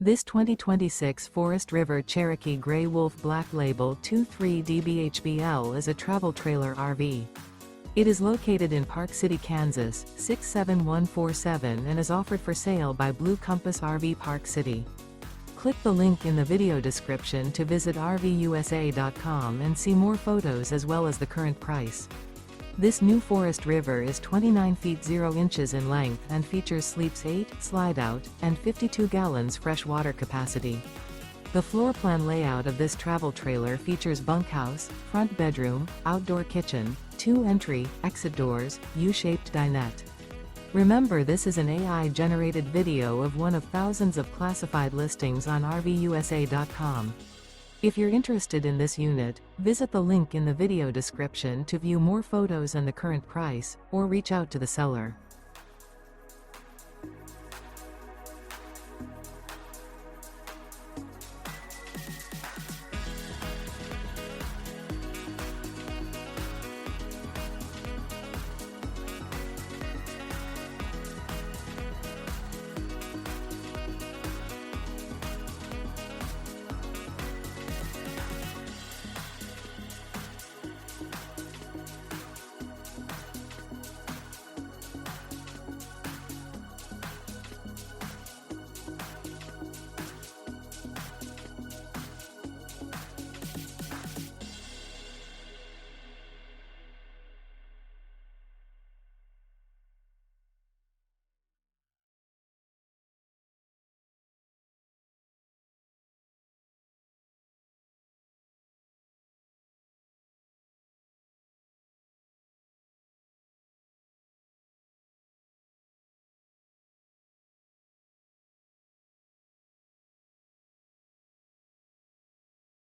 This 2026 Forest River Cherokee Grey Wolf Black Label 23DBHBL is a travel trailer RV. It is located in Park City, Kansas, 67147 and is offered for sale by Blue Compass RV Park City. Click the link in the video description to visit RVUSA.com and see more photos as well as the current price. This new Forest River is 29 feet 0 inches in length and features sleeps 8, slide-out, and 52 gallons fresh water capacity. The floor plan layout of this travel trailer features bunkhouse, front bedroom, outdoor kitchen, 2 entry, exit doors, U-shaped dinette. Remember, this is an AI-generated video of one of thousands of classified listings on RVUSA.com. If you're interested in this unit, visit the link in the video description to view more photos and the current price, or reach out to the seller.